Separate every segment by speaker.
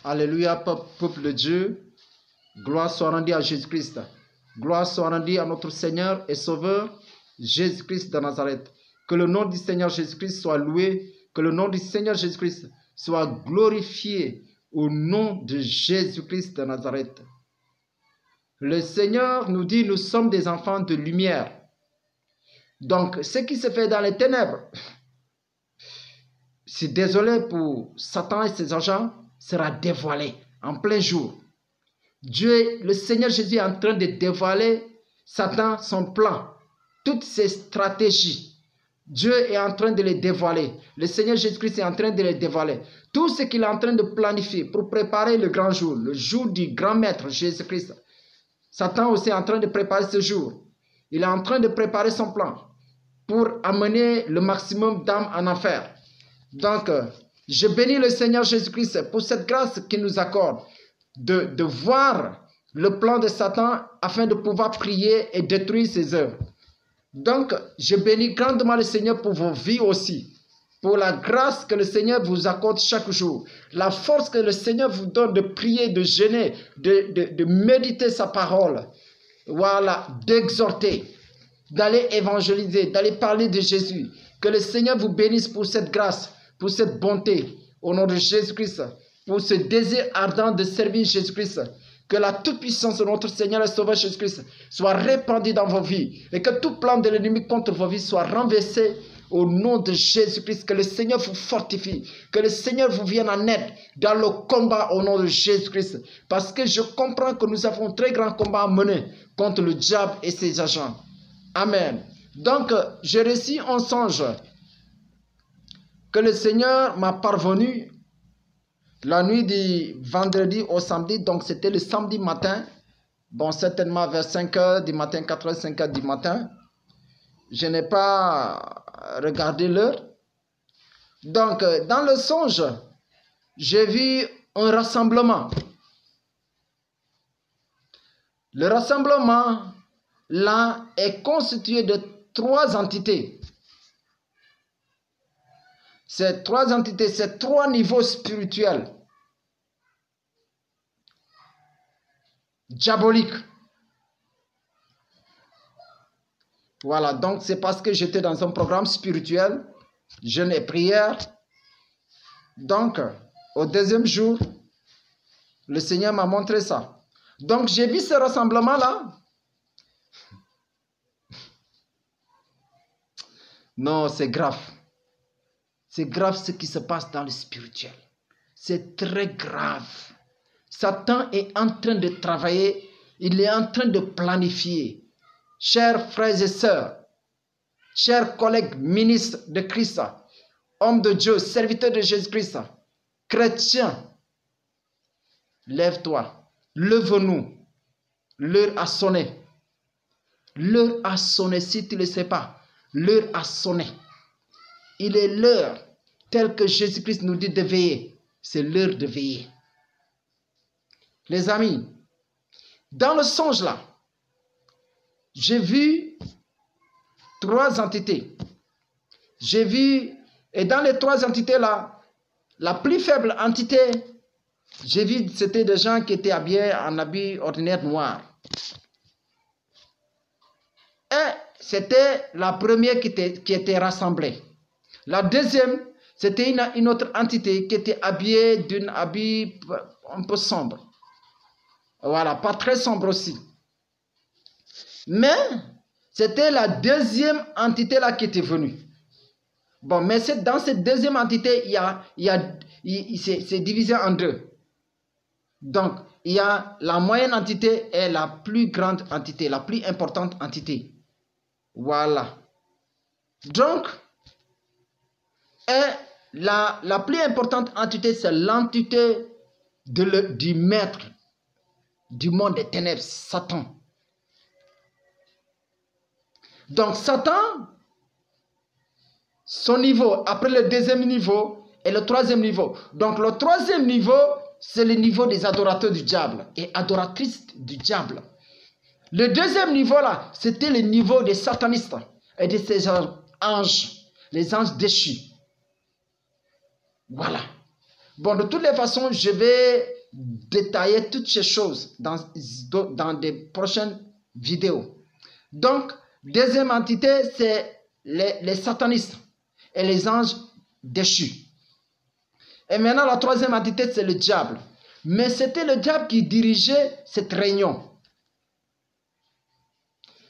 Speaker 1: Alléluia, peuple de Dieu. Gloire soit rendue à Jésus-Christ. Gloire soit rendue à notre Seigneur et Sauveur, Jésus-Christ de Nazareth. Que le nom du Seigneur Jésus-Christ soit loué. Que le nom du Seigneur Jésus-Christ soit glorifié au nom de Jésus-Christ de Nazareth. Le Seigneur nous dit, nous sommes des enfants de lumière. Donc, ce qui se fait dans les ténèbres, c'est désolé pour Satan et ses agents, sera dévoilé en plein jour. Dieu, le Seigneur Jésus est en train de dévoiler Satan, son plan, toutes ses stratégies. Dieu est en train de les dévoiler. Le Seigneur Jésus-Christ est en train de les dévoiler. Tout ce qu'il est en train de planifier pour préparer le grand jour, le jour du grand maître Jésus-Christ. Satan aussi est en train de préparer ce jour. Il est en train de préparer son plan pour amener le maximum d'âmes en enfer. Donc, je bénis le Seigneur Jésus-Christ pour cette grâce qu'il nous accorde de voir le plan de Satan afin de pouvoir prier et détruire ses œuvres. Donc, je bénis grandement le Seigneur pour vos vies aussi, pour la grâce que le Seigneur vous accorde chaque jour, la force que le Seigneur vous donne de prier, de jeûner, de méditer sa parole, voilà, d'exhorter, d'aller évangéliser, d'aller parler de Jésus. Que le Seigneur vous bénisse pour cette grâce, pour cette bonté, au nom de Jésus-Christ, pour ce désir ardent de servir Jésus-Christ. Que la toute-puissance de notre Seigneur et Sauveur Jésus-Christ soit répandue dans vos vies et que tout plan de l'ennemi contre vos vies soit renversé au nom de Jésus-Christ. Que le Seigneur vous fortifie, que le Seigneur vous vienne en aide dans le combat au nom de Jésus-Christ. Parce que je comprends que nous avons un très grand combat à mener contre le diable et ses agents. Amen. Donc, j'ai reçu un songe que le Seigneur m'a parvenu la nuit du vendredi au samedi, donc c'était le samedi matin, bon certainement vers 5 h du matin, 4 h, 5 h du matin. Je n'ai pas regardé l'heure. Donc dans le songe, j'ai vu un rassemblement. Le rassemblement là est constitué de 3 entités. Ces 3 entités, ces 3 niveaux spirituels diaboliques. Voilà, donc c'est parce que j'étais dans un programme spirituel, jeûne et prière. Donc, au 2e jour, le Seigneur m'a montré ça. Donc, j'ai vu ce rassemblement-là. Non, c'est grave. C'est grave ce qui se passe dans le spirituel. C'est très grave. Satan est en train de travailler. Il est en train de planifier. Chers frères et sœurs, chers collègues ministres de Christ, hommes de Dieu, serviteurs de Jésus-Christ, chrétiens, lève-toi, lève-nous. L'heure a sonné. L'heure a sonné, si tu ne le sais pas. L'heure a sonné. Il est l'heure, telle que Jésus-Christ nous dit de veiller. C'est l'heure de veiller. Les amis, dans le songe là, j'ai vu 3 entités. J'ai vu, et dans les 3 entités là, la plus faible entité, j'ai vu, c'était des gens qui étaient habillés en habit ordinaire noir. Et c'était la première qui était rassemblée. La deuxième, c'était une autre entité qui était habillée d'un habit un peu sombre. Voilà, pas très sombre aussi. Mais c'était la deuxième entité là qui était venue. Bon, mais dans cette deuxième entité, c'est divisé en 2. Donc, il y a la moyenne entité et la plus grande entité, la plus importante entité. Voilà. Donc, la plus importante entité, c'est l'entité du maître du monde des ténèbres, Satan. Donc, Satan, son niveau, après le 2e niveau et le 3e niveau. Donc, le 3e niveau, c'est le niveau des adorateurs du diable et adoratrices du diable. Le 2e niveau, là, c'était le niveau des satanistes et de ces anges, les anges déchus. Voilà. Bon, de toutes les façons, je vais détailler toutes ces choses dans des prochaines vidéos. Donc, deuxième entité, c'est les satanistes et les anges déchus. Et maintenant, la troisième entité, c'est le diable. Mais c'était le diable qui dirigeait cette réunion.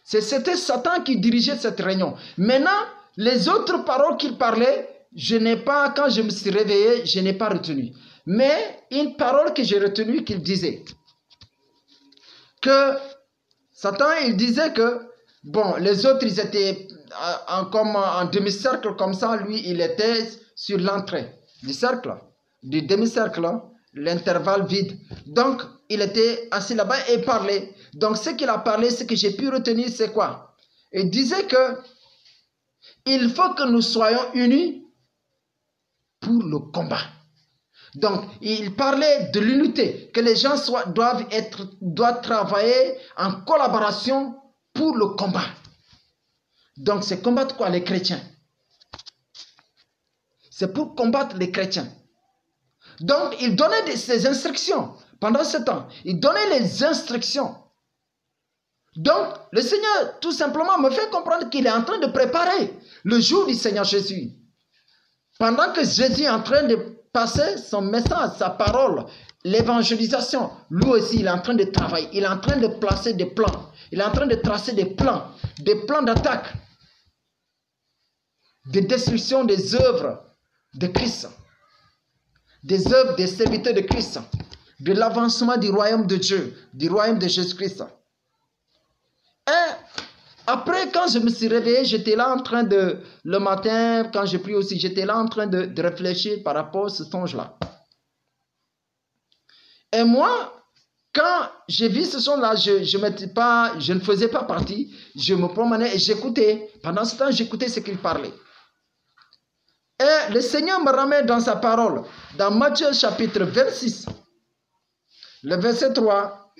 Speaker 1: C'était Satan qui dirigeait cette réunion. Maintenant, les autres paroles qu'il parlait, quand je me suis réveillé, je n'ai pas retenu. Mais une parole que j'ai retenue qu'il disait. Que Satan, il disait que, bon, les autres, ils étaient comme en demi-cercle comme ça. Lui, il était sur l'entrée du cercle, du demi-cercle, l'intervalle vide. Donc, il était assis là-bas et parlait. Donc, ce qu'il a parlé, ce que j'ai pu retenir, c'est quoi? Il disait que il faut que nous soyons unis pour le combat. Donc, il parlait de l'unité, que les gens doivent travailler en collaboration pour le combat. Donc, c'est combattre quoi? Les chrétiens. C'est pour combattre les chrétiens. Donc, il donnait ses instructions. Pendant ce temps, il donnait les instructions. Donc, le Seigneur, tout simplement, me fait comprendre qu'il est en train de préparer le jour du Seigneur Jésus. Pendant que Jésus est en train de passer son message, sa parole, l'évangélisation, lui aussi, il est en train de travailler. Il est en train de placer des plans. Il est en train de tracer des plans d'attaque, de destruction des œuvres de Christ, des œuvres des serviteurs de Christ, de l'avancement du royaume de Dieu, du royaume de Jésus-Christ. Et après, quand je me suis réveillé, j'étais là en train de, le matin, quand j'ai prié aussi, j'étais là en train de réfléchir par rapport à ce songe-là. Et moi, quand j'ai vu ce son-là, je ne faisais pas partie, je me promenais et j'écoutais. Pendant ce temps, j'écoutais ce qu'il parlait. Et le Seigneur me ramène dans sa parole, dans Matthieu chapitre 26, le verset 3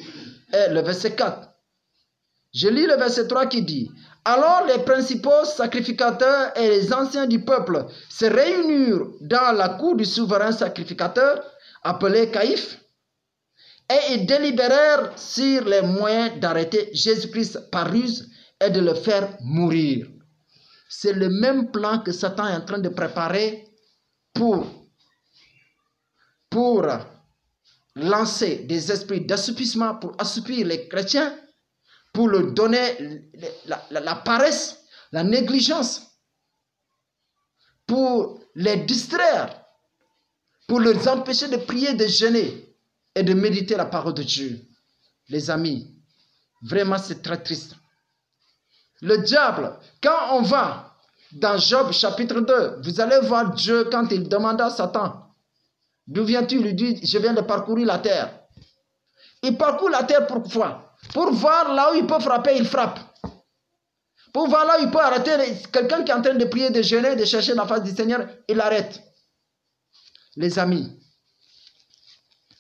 Speaker 1: et le verset 4. Je lis le verset 3 qui dit: alors les principaux sacrificateurs et les anciens du peuple se réunirent dans la cour du souverain sacrificateur, appelé Caïphe, et ils délibérèrent sur les moyens d'arrêter Jésus-Christ par ruse et de le faire mourir. C'est le même plan que Satan est en train de préparer pour lancer des esprits d'assoupissement, pour assoupir les chrétiens, pour leur donner la paresse, la négligence, pour les distraire, pour leur empêcher de prier, de jeûner et de méditer la parole de Dieu. Les amis, vraiment c'est très triste. Le diable, quand on va dans Job chapitre 2, vous allez voir Dieu quand il demanda à Satan: d'où viens-tu? Il lui dit: je viens de parcourir la terre. Il parcourt la terre pourquoi? Pour voir là où il peut frapper, il frappe. Pour voir là où il peut arrêter quelqu'un qui est en train de prier, de jeûner, de chercher la face du Seigneur, il arrête. Les amis,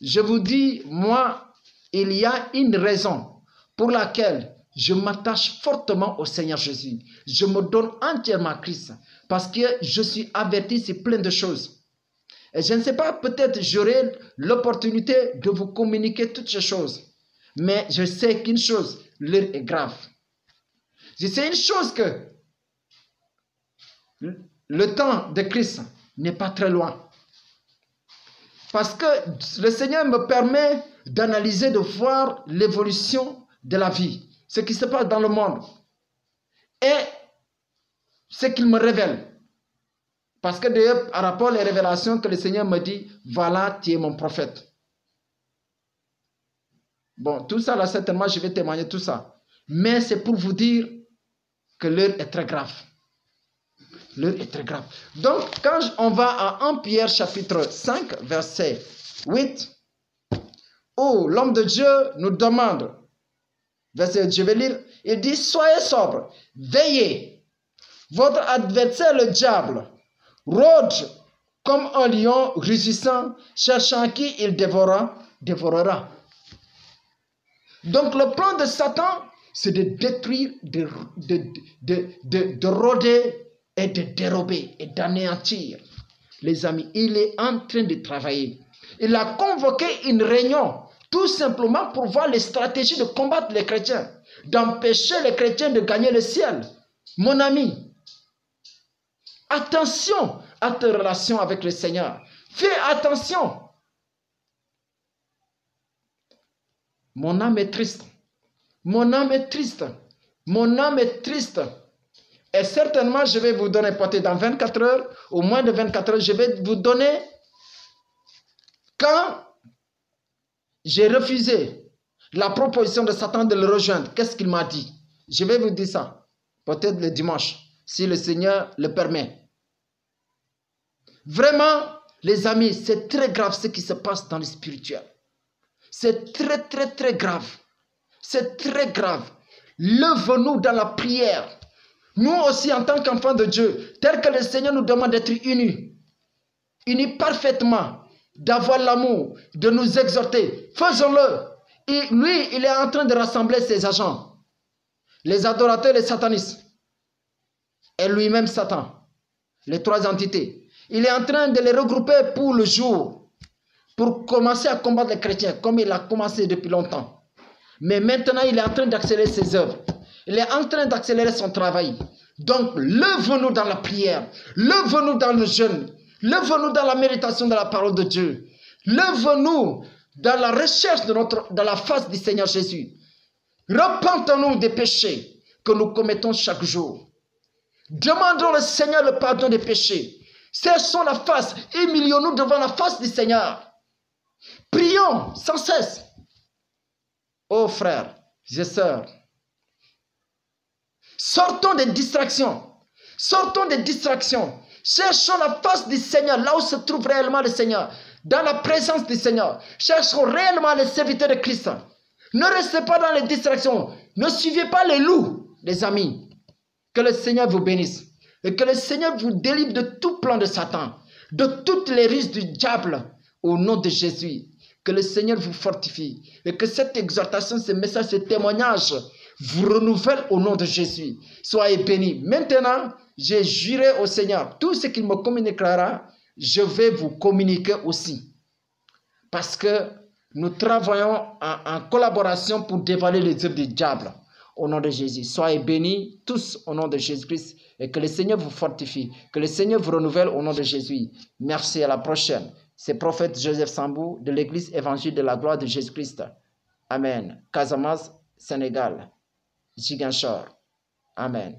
Speaker 1: je vous dis, moi, il y a une raison pour laquelle je m'attache fortement au Seigneur Jésus. Je me donne entièrement à Christ parce que je suis averti sur plein de choses. Et je ne sais pas, peut-être j'aurai l'opportunité de vous communiquer toutes ces choses. Mais je sais qu'une chose, l'heure est grave. Je sais une chose, que le temps de Christ n'est pas très loin. Parce que le Seigneur me permet d'analyser, de voir l'évolution de la vie, ce qui se passe dans le monde et ce qu'il me révèle. Parce que d'ailleurs, par rapport aux révélations que le Seigneur me dit, voilà, tu es mon prophète. Bon, tout ça là, certainement, je vais témoigner tout ça. Mais c'est pour vous dire que l'heure est très grave. L'heure est très grave. Donc, quand on va à 1 Pierre chapitre 5, verset 8, où l'homme de Dieu nous demande, je vais lire, il dit: soyez sobres, veillez. Votre adversaire, le diable, rôde comme un lion rugissant, cherchant qui il dévorera. Donc, le plan de Satan, c'est de détruire, de rôder et de dérober et d'anéantir. Les amis, il est en train de travailler. Il a convoqué une réunion, tout simplement pour voir les stratégies de combattre les chrétiens, d'empêcher les chrétiens de gagner le ciel. Mon ami, attention à tes relations avec le Seigneur. Fais attention. Mon âme est triste. Mon âme est triste. Mon âme est triste. Et certainement, je vais vous donner, peut-être dans 24 heures, ou moins de 24 heures, je vais vous donner, quand j'ai refusé la proposition de Satan de le rejoindre, qu'est-ce qu'il m'a dit? Je vais vous dire ça, peut-être le dimanche, si le Seigneur le permet. Vraiment, les amis, c'est très grave ce qui se passe dans le spirituel. C'est très, très, très grave. C'est très grave. Lève-nous dans la prière. Nous aussi, en tant qu'enfants de Dieu, tel que le Seigneur nous demande d'être unis, unis parfaitement, d'avoir l'amour, de nous exhorter. Faisons-le. Et lui, il est en train de rassembler ses agents, les adorateurs, les satanistes, et lui-même Satan, les trois entités. Il est en train de les regrouper pour le jour, pour commencer à combattre les chrétiens, comme il a commencé depuis longtemps. Mais maintenant, il est en train d'accélérer ses œuvres. Il est en train d'accélérer son travail. Donc, lève-nous dans la prière. Lève-nous dans le jeûne. Lève-nous dans la méditation de la parole de Dieu. Lève-nous dans la recherche de la face du Seigneur Jésus. Repentons-nous des péchés que nous commettons chaque jour. Demandons au Seigneur le pardon des péchés. Cessons la face. Humilions-nous devant la face du Seigneur. Prions sans cesse. Oh frères et sœurs, sortons des distractions. Sortons des distractions. Cherchons la face du Seigneur, là où se trouve réellement le Seigneur. Dans la présence du Seigneur. Cherchons réellement les serviteurs de Christ. Ne restez pas dans les distractions. Ne suivez pas les loups, les amis. Que le Seigneur vous bénisse. Et que le Seigneur vous délivre de tout plan de Satan. De toutes les ruses du diable. Au nom de Jésus. Que le Seigneur vous fortifie. Et que cette exhortation, ce message, ce témoignage vous renouvelle au nom de Jésus. Soyez bénis. Maintenant, j'ai juré au Seigneur, tout ce qu'il me communiquera, je vais vous communiquer aussi. Parce que nous travaillons en collaboration pour dévaler les œuvres du diable. Au nom de Jésus. Soyez bénis tous au nom de Jésus-Christ. Et que le Seigneur vous fortifie. Que le Seigneur vous renouvelle au nom de Jésus. Merci, à la prochaine. C'est prophète Joseph Sambou de l'église évangile de la gloire de Jésus-Christ. Amen. Casamance, Sénégal. Ziguinchor. Amen.